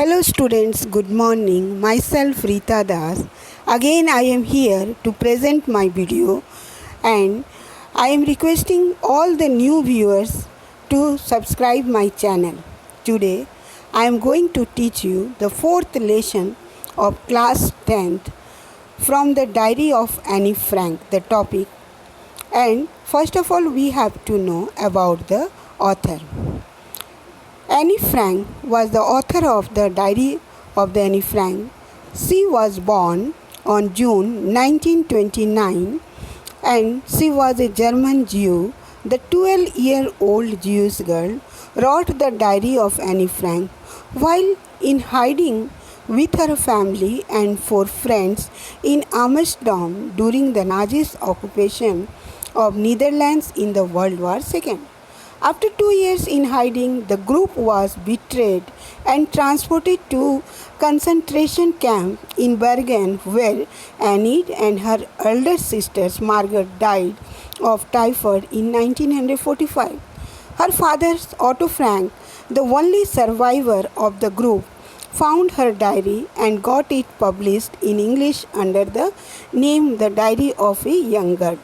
Hello students, good morning. Myself Rita Das. Again I am here to present my video and I am requesting all the new viewers to subscribe my channel. Today I am going to teach you the fourth lesson of class 10th from the diary of Anne Frank, the topic. And first of all we have to know about the author. Anne Frank was the author of the Diary of Anne Frank. She was born on June 1929 and she was a German Jew. The 12-year-old Jewish girl wrote the Diary of Anne Frank while in hiding with her family and 4 friends in Amsterdam during the Nazis' occupation of Netherlands in the World War II. After 2 years in hiding, the group was betrayed and transported to concentration camp in Bergen, where Annie and her elder sister Margaret died of typhoid in 1945. Her father, Otto Frank, the only survivor of the group, found her diary and got it published in English under the name The Diary of a Young Girl.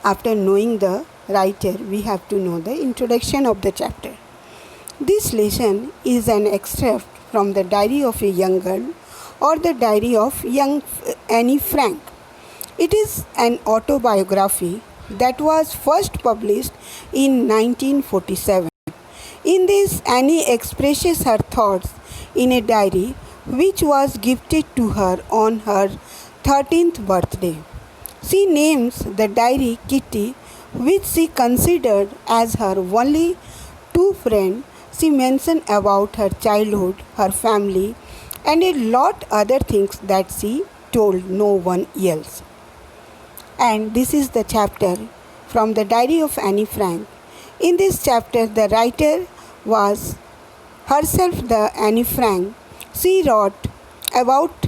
After knowing the writer, we have to know the introduction of the chapter. This lesson is an extract from the Diary of a Young Girl or the Diary of Young Anne Frank. It is an autobiography that was first published in 1947. In this, Annie expresses her thoughts in a diary which was gifted to her on her 13th birthday. She names the diary Kitty, which she considered as her only true friend. She mentioned about her childhood, her family, and a lot other things that she told no one else. And this is the chapter from the Diary of Anne Frank. In this chapter, the writer was herself the Anne Frank. She wrote about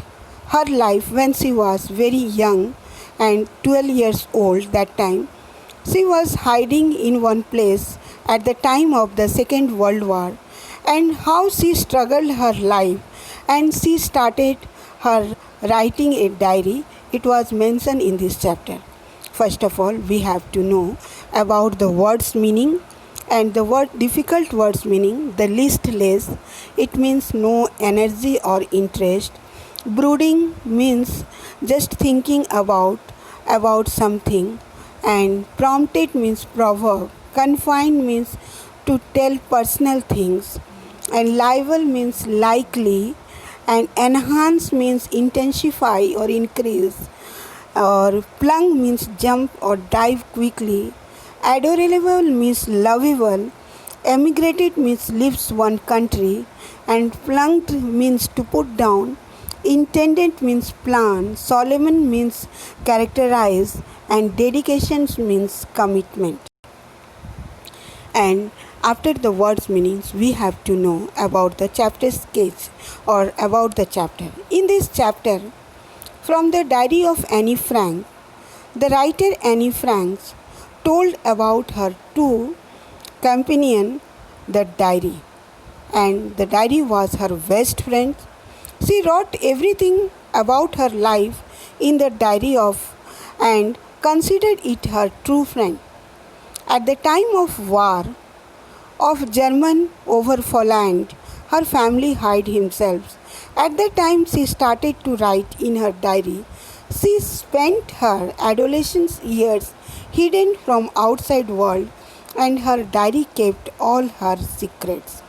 her life when she was very young and 12 years old that time. She was hiding in one place at the time of the Second World War and how she struggled her life and she started her writing a diary. It was mentioned in this chapter. First of all, we have to know about the words meaning and the difficult words meaning. The listless, it means no energy or interest. Brooding means just thinking about something. And prompted means proverb. Confined means to tell personal things. And liable means likely. And enhance means intensify or increase. Or plunge means jump or dive quickly. Adorable means lovable. Emigrated means leaves one country. And plunked means to put down. Intended means plan. Solemn means characterize. And dedication means commitment. And after the words meanings, we have to know about the chapter sketch or about the chapter. In this chapter, from the Diary of Anne Frank, the writer Anne Frank told about her two companions, the diary. And the diary was her best friend. She wrote everything about her life in the diary and considered it her true friend. At the time of war of German over Poland, her family hid themselves. At the time she started to write in her diary, she spent her adolescent years hidden from outside world and her diary kept all her secrets.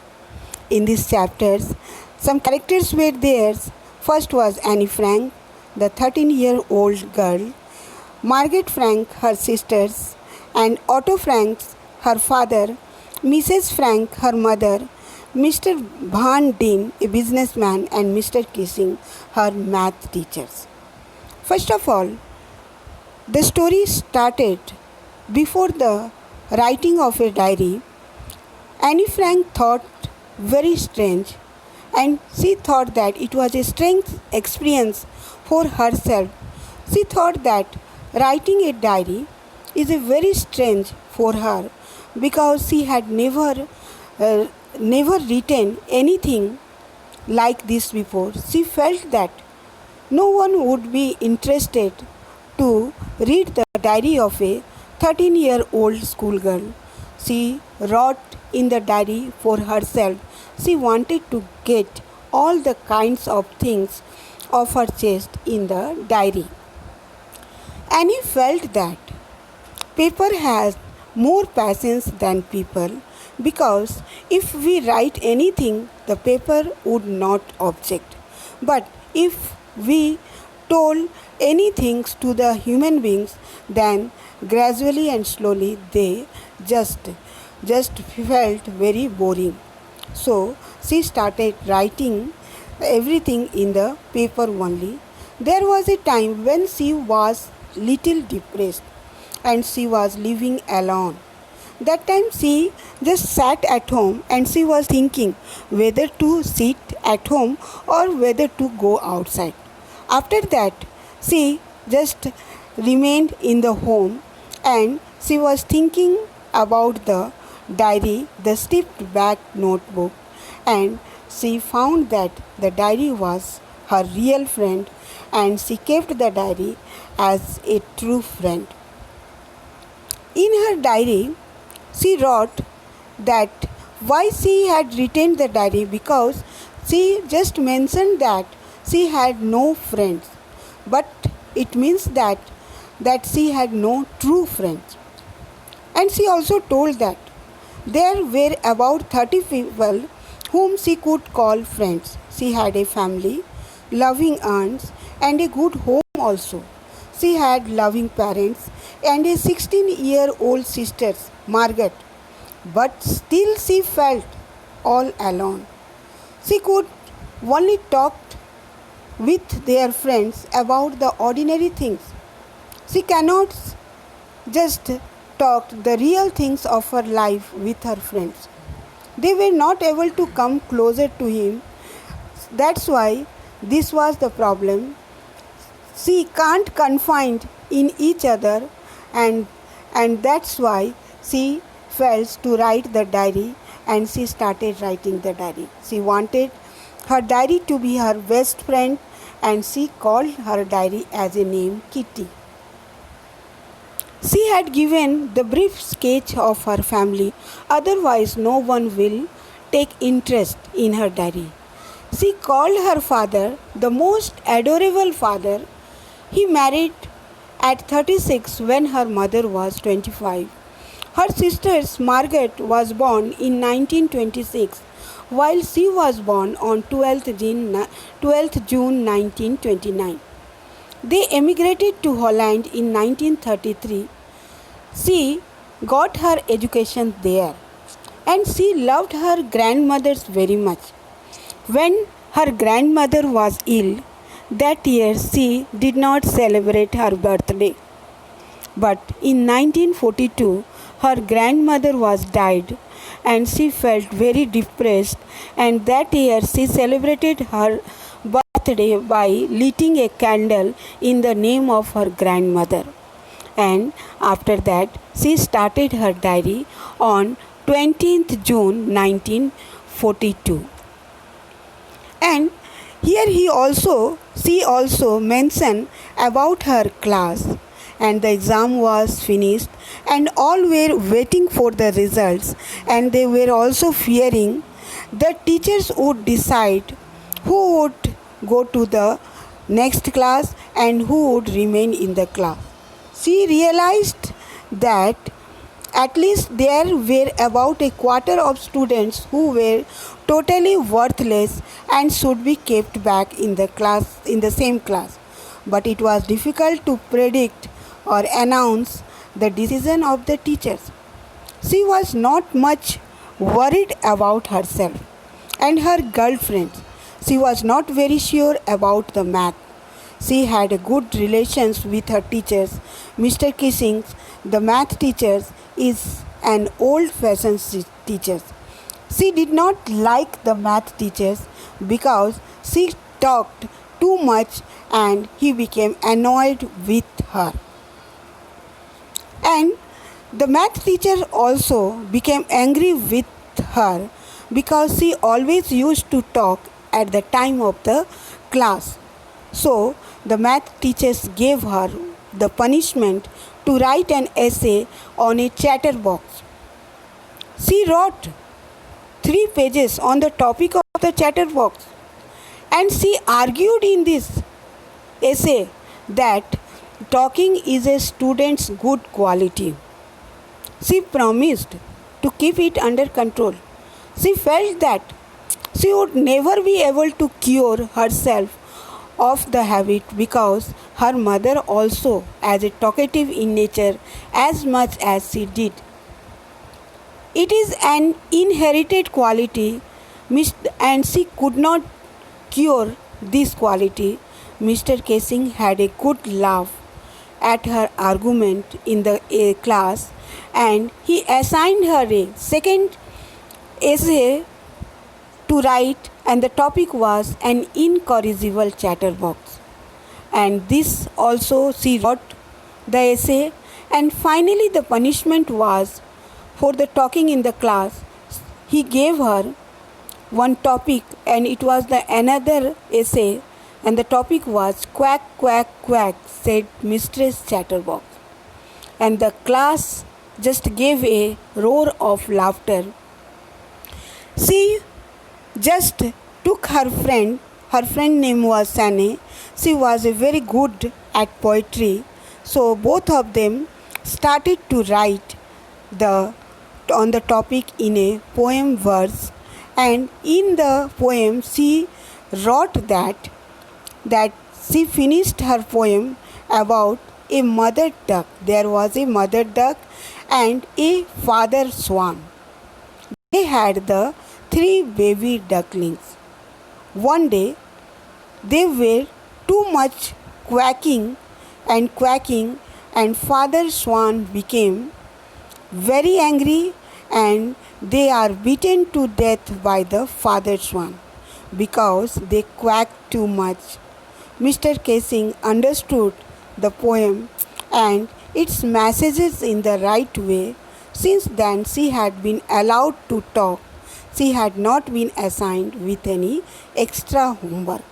In these chapters, some characters were there. First was Anne Frank, the 13-year-old girl, Margaret Frank, her sisters, and Otto Frank, her father, Mrs. Frank, her mother, Mr. Van Dien, a businessman, and Mr. Kissing, her math teachers. First of all, the story started before the writing of a diary. Anne Frank thought very strange, and she thought that it was a strange experience for herself. She thought that writing a diary is a very strange for her because she had never written anything like this before. She felt that no one would be interested to read the diary of a 13-year-old schoolgirl. She wrote in the diary for herself. She wanted to get all the kinds of things off her chest in the diary. Annie felt that paper has more patience than people because if we write anything, the paper would not object. But if we told anything to the human beings, then gradually and slowly they just felt very boring. So she started writing everything in the paper only. There was a time when she was little depressed and she was living alone. That time she just sat at home and she was thinking whether to sit at home or whether to go outside. After that, she just remained in the home and she was thinking about the diary, the stripped back notebook, and she found that the diary was her real friend and she kept the diary as a true friend. In her diary, she wrote that why she had written the diary because she just mentioned that she had no friends, but it means that she had no true friends. And she also told that there were about 30 people whom she could call friends. She had a family, loving aunts, and a good home also. She had loving parents and a 16-year-old sister, Margaret, but still she felt all alone. She could only talk with their friends about the ordinary things. She cannot just talk the real things of her life with her friends. They were not able to come closer to him. That's why this was the problem. She can't confine in each other, and that's why she felt to write the diary, and she started writing the diary. She wanted her diary to be her best friend and she called her diary as a name Kitty. She had given the brief sketch of her family, otherwise no one will take interest in her diary. She called her father the most adorable father. He married at 36 when her mother was 25. Her sister Margaret was born in 1926 while she was born on 12th June 1929. They emigrated to Holland in 1933. She got her education there and she loved her grandmothers very much. When her grandmother was ill, that year she did not celebrate her birthday. But in 1942, her grandmother was died and she felt very depressed, and that year she celebrated her birthday by lighting a candle in the name of her grandmother. And after that she started her diary on 20th June 1942. And here she also mentioned about her class, and the exam was finished and all were waiting for the results, and they were also fearing the teachers would decide who would go to the next class and who would remain in the class. She realized that at least there were about a quarter of students who were totally worthless and should be kept back in the same class. But it was difficult to predict or announce the decision of the teachers. She was not much worried about herself and her girlfriends. She was not very sure about the math. She had good relations with her teachers. Mr. Kissing, the math teacher, is an old-fashioned teacher. She did not like the math teachers because she talked too much and he became annoyed with her. And the math teacher also became angry with her because she always used to talk at the time of the class. So the math teachers gave her the punishment to write an essay on a chatterbox. She wrote 3 pages on the topic of the chatterbox, and she argued in this essay that talking is a student's good quality. She promised to keep it under control. She felt that she would never be able to cure herself of the habit because her mother also was talkative in nature as much as she did. It is an inherited quality and she could not cure this quality. Mr. Casing had a good laugh at her argument in the class, and he assigned her a second essay to write, and the topic was an incorrigible chatterbox. And this also she wrote the essay, and finally the punishment was for the talking in the class. He gave her one topic, and it was the another essay, and the topic was quack quack quack, said Mistress Chatterbox. And the class just gave a roar of laughter. She just took her friend name was Sane. She was very good at poetry, so both of them started to write on the topic in a poem verse, and in the poem she wrote that she finished her poem about a mother duck. There was a mother duck and a father swan. They had the 3 baby ducklings. One day they were too much quacking, and father swan became very angry, and they are beaten to death by the father swan because they quacked too much. Mr. Casing understood the poem and its messages in the right way. Since then she had been allowed to talk. She had not been assigned with any extra homework.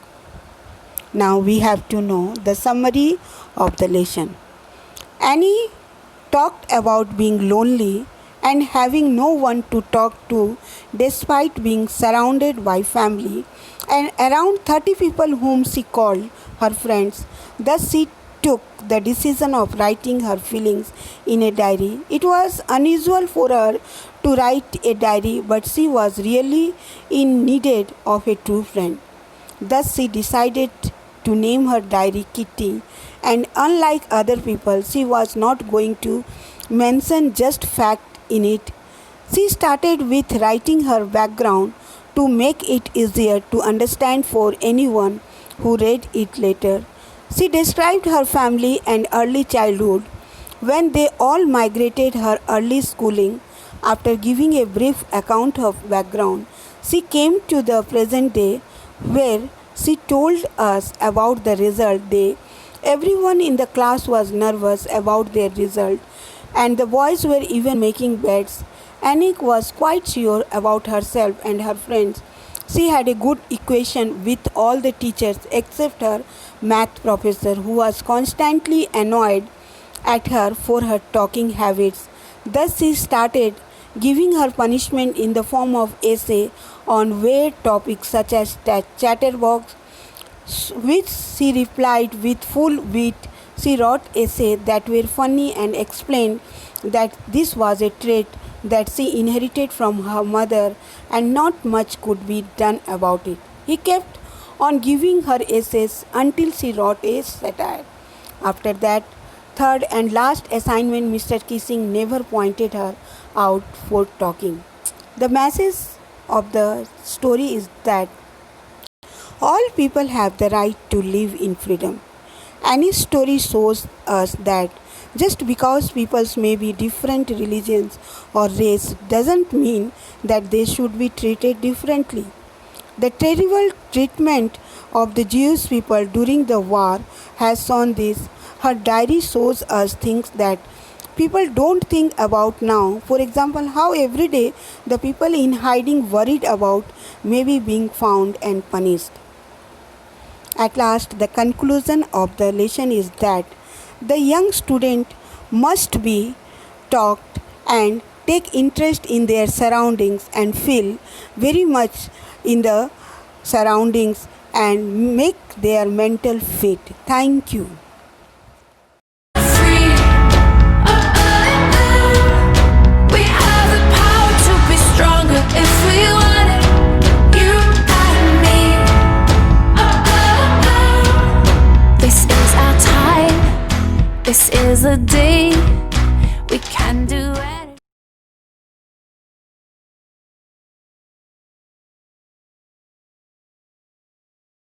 Now we have to know the summary of the lesson. Annie talked about being lonely and having no one to talk to despite being surrounded by family and around 30 people whom she called her friends. Thus she took the decision of writing her feelings in a diary. It was unusual for her to write a diary, but she was really in need of a true friend. Thus she decided to name her diary Kitty, and unlike other people, she was not going to mention just fact in it. She started with writing her background to make it easier to understand for anyone who read it later. She described her family and early childhood when they all migrated, her early schooling. After giving a brief account of background, she came to the present day where she told us about the result day. Everyone in the class was nervous about their result, and the boys were even making bets. Anik was quite sure about herself and her friends. She had a good equation with all the teachers except her math professor, who was constantly annoyed at her for her talking habits. Thus she started giving her punishment in the form of essay on weird topics such as chatterbox, which she replied with full wit. She wrote essays that were funny and explained that this was a trait that she inherited from her mother and not much could be done about it. He kept on giving her essays until she wrote a satire. After that third and last assignment, Mr. Casing never pointed her out for talking. The message of the story is that all people have the right to live in freedom. Annie's story shows us that just because peoples may be different religions or race doesn't mean that they should be treated differently. The terrible treatment of the Jewish people during the war has shown this. Her diary shows us things that people don't think about now. For example, how every day the people in hiding worried about maybe being found and punished. At last, the conclusion of the lesson is that the young student must be taught and take interest in their surroundings and feel very much in the surroundings and make their mental fit. Thank you. Free. We have the power to be stronger if we want it. You and me. This is our time. This is the day. We can do it.